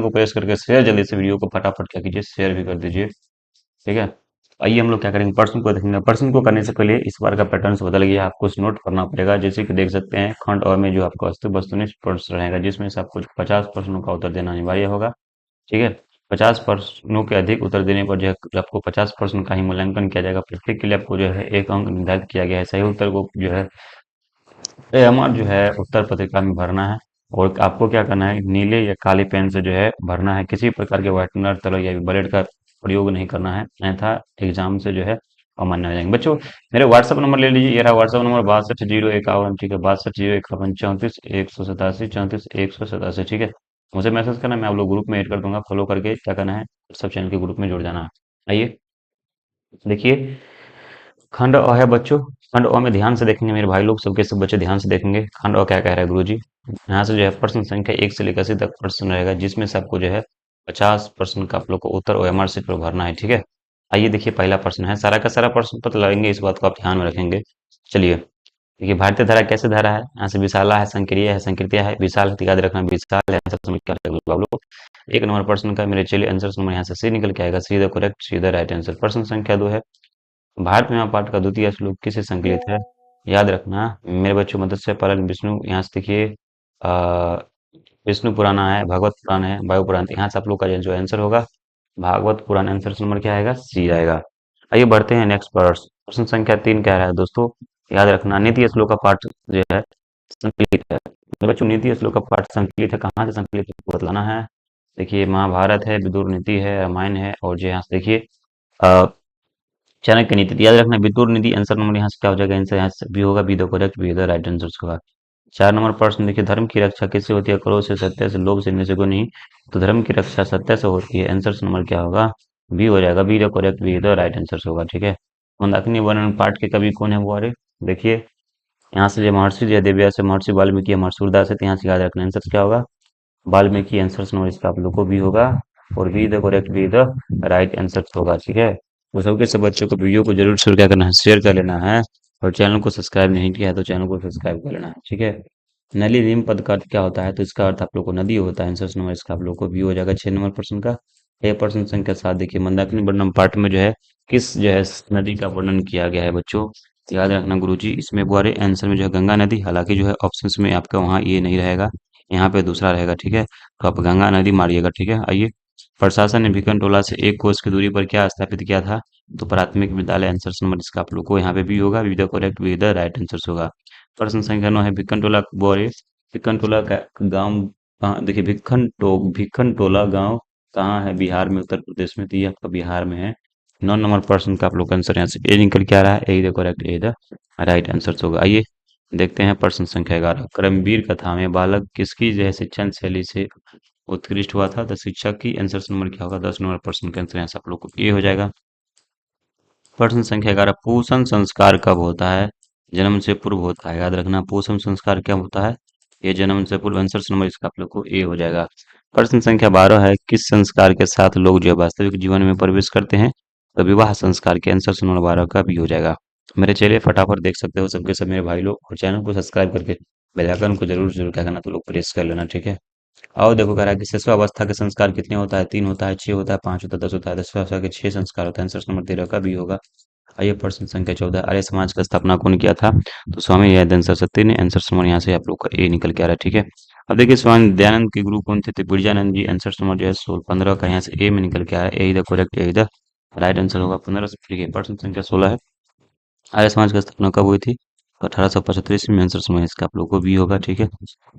Icon को press करके share, जल्दी से वीडियो को फटाफट क्या कीजिए, शेयर भी कर दीजिए। ठीक है, आइए हम लोग क्या करेंगे, पर्सन को देखेंगे। पर्सन को करने से पहले इस बार का पैटर्न बदल गया, आपको कुछ नोट करना पड़ेगा। जैसे कि देख सकते हैं, खंड और में जो आपका वस्तुनिष्ठ प्रश्न रहेगा, जिसमें से आपको 50 प्रश्नों का उत्तर देना अनिवार्य होगा। ठीक है, 50 प्रश्नों के अधिक उत्तर देने पर जो है आपको 50 प्रश्न का ही मूल्यांकन किया जाएगा। प्रत्येक के लिए आपको जो है 1 अंक निर्धारित किया गया है। सही उत्तर को जो है एएमआर जो है उत्तर पत्रिका में भरना है। और आपको क्या करना है, नीले या काले पेन से जो है भरना है। किसी प्रकार के व्हाइटनर, तरह या ब्लेड का प्रयोग नहीं करना है, अन्यथा एग्जाम से जो है अमान्य हो जाएंगे। बच्चों, मेरे व्हाट्सएप नंबर ले लीजिए, ये रहा व्हाट्सएप नंबर 620151। ठीक है, 620151 34 187 34 187। ठीक है, मुझे मैसेज करना, मैं आप लोग ग्रुप में ऐड कर दूंगा। फॉलो करके क्या करना है, सब चैनल के ग्रुप में जुड़ जाना है। आइए देखिए, खंड अ है बच्चों। खंड अ में ध्यान से देखेंगे मेरे भाई लोग, सबके सब बच्चे ध्यान से देखेंगे। खंड अ क्या कह रहा है गुरुजी, यहाँ से जो है प्रश्न संख्या 1 से लेकर 80 तक प्रश्न रहेगा, जिसमें से आपको जो है 50 प्रश्न का आप लोग को उत्तर ओएमआर शीट पर भरना है। ठीक है, आइए देखिए, पहला प्रश्न है, सारा का सारा प्रश्न पत्र लगेंगे, इस बात को आप ध्यान में रखेंगे। चलिए देखिए, भारतीय धारा कैसे धारा है, यहाँ से विशाला है, संक्रिय है, संक्रिया है, विशाल है, तो याद रखना विशाल है। आंसर समझ क्या आप लोग। 1 नंबर प्रश्न का मेरे चलिए आंसर नंबर यहाँ से सी निकल के आएगा, see the correct, see the right answer. प्रश्न संख्या 2 है, भारत में पाठ का द्वितीय श्लोक किससे संकलित है। याद रखना मेरे बच्चों, मत्स्य पालन विष्णु, यहाँ से देखिए विष्णु पुराण है, भागवत पुराण है, वायु पुराण। यहाँ से आप लोग का जो आंसर होगा भागवत पुराण, आंसर नंबर क्या आएगा, सी आएगा। आइए बढ़ते हैं नेक्स्ट प्रश्न। प्रश्न संख्या 3 कह रहा है दोस्तों, याद रखना नीति श्लोक का पाठ जो है संकलित है। मेरे बच्चों, नीति श्लोक का पाठ संकलित है, कहाँ से संकलित है आपको बतलाना है। देखिए, महाभारत है, विदुर नीति है, रामायण है, और जो यहाँ से देखिए चाणक्य नीति। तो याद रखना विदुर नीति, आंसर नंबर यहाँ से क्या हो जाएगा, आंसर यहाँ से बी होगा, be the correct, be the right answer होगा। 4 नंबर प्रश्न देखिए, धर्म की रक्षा किससे होती है, क्रोध से, सत्य से, लोभ से, इनमें से कोई नहीं। तो धर्म की रक्षा सत्य से होती है, आंसर नंबर क्या होगा, बी हो जाएगा, be the correct, be the right answer होगा। ठीक है, मंदाकिनी वर्णन पाठ के कवि कौन है वो, अरे देखिए, यहाँ से जो महर्षि जो देवव्यास है, महर्षि वाल्मीकि है, महर्षि सूरदास है, तो यहाँ से याद रखना आंसर क्या होगा, वाल्मीकि। आंसर नंबर इसका आप लोग को भी होगा, और be the correct, be the right answer होगा। ठीक है, वो सबके सब बच्चों को वीडियो को जरूर से क्या करना है, शेयर कर लेना है। और चैनल को सब्सक्राइब नहीं किया है तो चैनल को सब्सक्राइब कर लेना है। ठीक है, नली नीम पद का अर्थ क्या होता है, तो इसका अर्थ आप लोग को नदी होता है। आंसर नंबर इसका आप लोग को भी हो जाएगा 6 नंबर प्रश्न का। यह प्रश्न संख्या 7 देखिए, मंदाकिनी वर्णन पाठ में जो है किस जो है नदी का वर्णन किया गया है बच्चों। तो याद रखना गुरुजी, इसमें बुआरे आंसर में जो है गंगा नदी, हालांकि जो है ऑप्शंस में आपका वहाँ ये नहीं रहेगा, यहाँ पे दूसरा रहेगा। ठीक है, तो आप गंगा नदी मारिएगा। ठीक है, आइए, प्रशासन ने भिकन टोला से 1 कोस की दूरी पर क्या स्थापित किया था, तो प्राथमिक विद्यालय। आंसर नंबर इसका आप लोग को यहाँ पे भी होगा, be the correct, be the right answer होगा। प्रश्न संख्या 9 है, भिकन टोला बोरे, भिकन टोला का गाँव कहाँ, देखिए भिखन टोला गाँव कहाँ है, बिहार में, उत्तर प्रदेश में, तो ये आपका बिहार में है। 9 नंबर प्रश्न का आप लोग का आंसर यहाँ से ए निकल के आ रहा है, A the correct, A the right answer होगा। आइए देखते हैं प्रश्न संख्या 11, कर्मवीर कथा में बालक किसकी जो है शिक्षण शैली से उत्कृष्ट हुआ था, तो शिक्षक की। आंसर नंबर क्या होगा, 10 नंबर प्रश्न का आंसर यहाँ से आप लोग को ये हो जाएगा। प्रश्न संख्या 11, पोषण संस्कार कब होता है, जन्म से पूर्व होता है। याद रखना पोषण संस्कार क्या होता है, ये जन्म से पूर्व। आंसर नंबर इसका आप लोग को ए हो जाएगा। प्रश्न संख्या 12 है, किस संस्कार के साथ लोग जो है वास्तविक जीवन में प्रवेश करते हैं, तो विवाह संस्कार के। आंसर नंबर 12 का भी हो जाएगा। मेरे चलिए फटाफट देख सकते हो सबके सब मेरे भाई लोग, और चैनल को सब्सक्राइब करके बेल आइकन को जरूर जरूर क्या करना, तो लोग प्रेस कर लेना। ठीक है, आओ देखो कह रहा है कि शिशु अवस्था के संस्कार कितने होता है, 3 होता है, 6 होता है, 5 होता है, 10 होता है। 10वीं अवस्था के 6 संस्कार होता है, आंसर नंबर 13 का भी होगा। आइए प्रश्न संख्या 14, आर्य समाज का स्थापना कौन किया था, तो स्वामी दयानंद सरस्वती ने। आंसर नंबर यहाँ से आप लोग का ए निकल के आ रहा है। ठीक है, अब देखिए स्वामी दयानंद के गुरु कौन थे, तो बिरजानंद जी। आंसर नंबर जो है 15 का यहाँ से ए में निकल के आ रहा है, A the correct, A the right answer होगा 15 से। ठीक है, प्रश्न संख्या 16 है, आर्य समाज की स्थापना कब हुई थी, तो 1875 ईस्वी में। आंसर समझ इसका आप लोगों को भी होगा। ठीक है,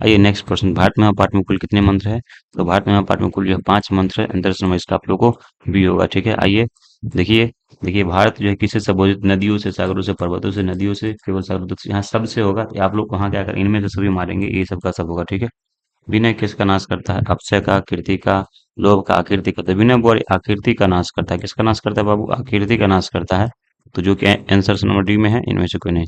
आइए नेक्स्ट प्रश्न, भारत महापाठ में कुल कितने मंत्र है, तो भारत महापाठ में कुल जो है 5 मंत्र है। आंसर समझ इसका आप लोगों को भी होगा। ठीक है, आइए देखिए, देखिए भारत जो है किससे संबोधित, नदियों से, सागरों से, पर्वतों से, नदियों से, केवल सागरों से, यहाँ सब से होगा। तो आप लोग वहाँ क्या करें, इनमें से सभी मारेंगे, ये सब का सब होगा। ठीक है, विनय किसका नाश करता है, अक्षय का, कीर्ति का, लोभ का, आकृति का। तो विनय बोले आकृति का नाश करता है, किसका नाश करता है बाबू, आकृति का नाश करता है। तो जो कि आंसर नंबर डी में है, इनमें से कोई नहीं।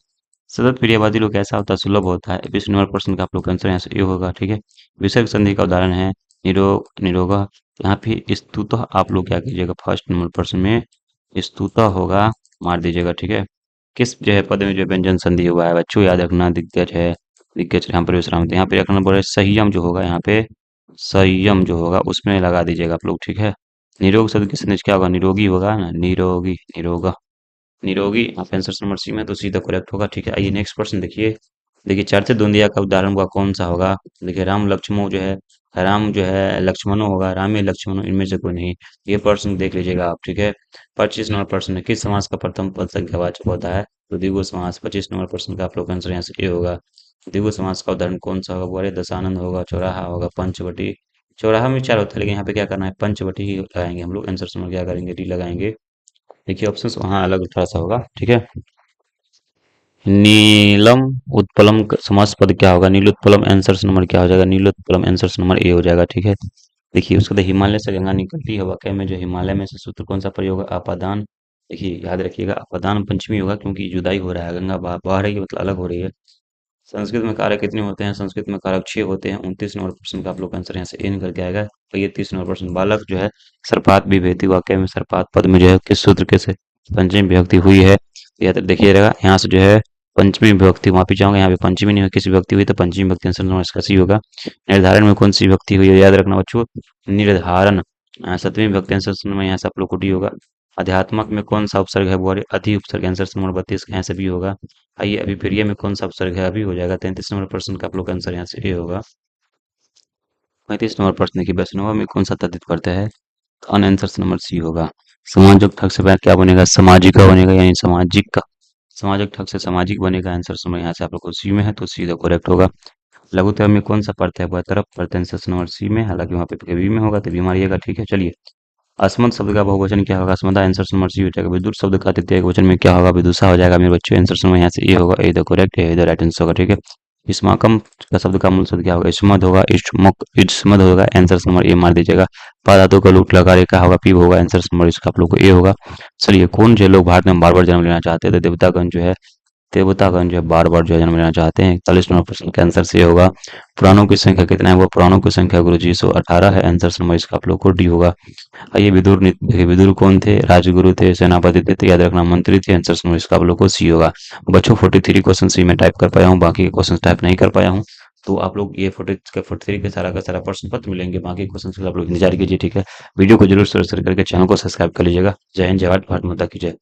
सतत प्रियवादी लोग कैसा होता है, सुलभ होता है। 20 नंबर प्रश्न का आप लोग का आंसर यहाँ से ये होगा। ठीक है, विसर्ग संधि का उदाहरण है निरोग, निरोगा। यहाँ पे स्तुतः आप लोग क्या कीजिएगा, 1st नंबर प्रश्न में स्तुतः होगा, मार दीजिएगा। ठीक है, किस जो है पद में जो व्यंजन संधि हुआ है बच्चों, याद रखना दिग्गज है, दिग्गज यहाँ पर विश्राम। यहाँ पे रखना बोले संयम जो होगा, यहाँ पे संयम जो होगा उसमें लगा दीजिएगा आप लोग, ठीक है। निरोग शब्द किससे निज क्या होगा, निरोगी होगा ना, निरोगी, निरोगा, निरोगी। आप आंसर नंबर सी में तो सीधा करेक्ट होगा, ठीक है। आइए नेक्स्ट क्वेश्चन देखिए। देखिए चर्चित दुंदिया का उदाहरण हुआ कौन सा होगा। देखिए राम लक्ष्मण जो है, राम जो है लक्ष्मणों होगा, रामे लक्ष्मणों, इनमें से कोई नहीं। ये प्रश्न देख लीजिएगा आप, ठीक है। 25 नंबर प्रश्न है, किस समास का प्रथम पद संख्यावाचक होता है। तो द्विगु समास। 25 नंबर प्रश्न का आप लोग आंसर यहाँ से ए होगा। द्विगु समास का उदाहरण कौन सा होगा, बोले दशानंद होगा, चौराहा होगा, पंचवटी। चौराहा में विचार होता है, लेकिन यहाँ पे क्या करना है, पंचवटी ही लगाएंगे हम लोग। आंसर में क्या करेंगे, डी लगाएंगे। देखिए ऑप्शन वहाँ अलग थोड़ा सा होगा, ठीक है। नीलम उत्पलम समास पद क्या होगा, नीलोत्पलम। आंसर नंबर क्या हो जाएगा, नीलोत्पलम। आंसर नंबर ए हो जाएगा, ठीक है। देखिए उसके बाद हिमालय से गंगा निकलती है, वाकई में जो हिमालय में से सूत्र कौन सा प्रयोग होगा, अपादान। देखिए याद रखिएगा अपादान पंचमी होगा, क्योंकि जुदाई हो रहा है, गंगा बह रही है, मतलब अलग हो रही है। संस्कृत में कारक कितने होते हैं, संस्कृत में कारक 6 होते हैं। 29 नंबर प्रश्न का आप लोग आंसर यहाँ से ए निकल के आएगा। तो ये 30 नंबर प्रश्न, बालक जो है सर्पात विभेति, वाक्य में सर्पात पद में जो है किस सूत्र के से पंचमी विभक्ति हुई है। यह तो देखिए रहेगा यहाँ से जो है पंचमी विभक्ति, माफी चाहूंगा यहाँ पे पंचमी नहीं हुई, किसी विभक्ति हुई तो पंचमी विभक्ति आंसर नंबर इसका सी होगा। निर्धारण में कौन सी विभक्ति हुई है, याद रखना बच्चों, निर्धारण। सतवीं विभक्ति आंसर नंबर यहाँ से आप लोग को डी होगा। अध्यात्मक में कौन सा उपसर्ग है, वो अधि उपसर्ग, आंसर नंबर 32 यहाँ से भी होगा। आइए अभिप्रिय में कौन सा उपसर्ग है, अभी हो जाएगा। 33 नंबर प्रश्न का आप लोग का आंसर यहाँ से ए होगा। 35 नंबर प्रश्न की वैष्णवा में कौन सा तद्धित करता है, अन आंसर नंबर सी होगा। समाजक ठग से पहले क्या बनेगा, सामाजिक का बनेगा, यानी सामाजिक का। समाजक ठग से सामाजिक बनेगा, आंसर नंबर यहाँ से आप लोग को सी में है, तो सीधा करेक्ट होगा। लघुत्तम में कौन सा पड़ता है, वह तरफ पड़ता है, आंसर नंबर सी में। हालांकि वहाँ पे बी में होगा, तो बी मारिएगा, ठीक है। चलिए अस्मत् शब्द का बहुवचन क्या होगा, अस्मदा। आंसर नंबर सी हो जाएगा। विदुर शब्द का तृतीय वचन में क्या होगा, विदुषा हो जाएगा मेरे बच्चों। आंसर नंबर यहाँ से ए होगा, ए द करेक्ट है, इधर राइट आंसर होगा, ठीक है। इस्माकम का शब्द का मूल शब्द क्या होगा, इस्मद होगा, इस्मक इस्मद होगा। आंसर नंबर ए मार दीजिएगा। पाधातु का लूट लगा रे का होगा, पी होगा। आंसर नंबर इसका आप लोग को ए होगा। चलिए कौन जो लोग भारत में बार बार जन्म लेना चाहते हैं, तो देवतागण जो है, देवतागण जो है बार बार जो है जन्म लेना चाहते हैं। 41 नंबर प्रश्न का आंसर से होगा। पुराणों की संख्या कितना है, वो पुराणों की संख्या गुरु जी 118 है। आंसर नंबर इसका आप लोग को डी होगा। ये विदुर देखिए विदुर कौन थे, राजगुरु थे, सेनापति थे, तो याद रखना मंत्री थे। आंसर में इसका आप लोग को सी होगा। बच्चों 43 क्वेश्चन सी में टाइप कर पाया हूँ, बाकी के क्वेश्चन टाइप नहीं कर पाया हूँ। तो आप लोग ये 43 के सारा का सारा प्रश्न पत्र मिलेंगे, बाकी क्वेश्चन का आप लोग इंतजार कीजिए, ठीक है। वीडियो को जरूर शेयर करके चैनल को सब्सक्राइब कर लीजिएगा। जय हिंद, जय भारत, भारत माता की जय।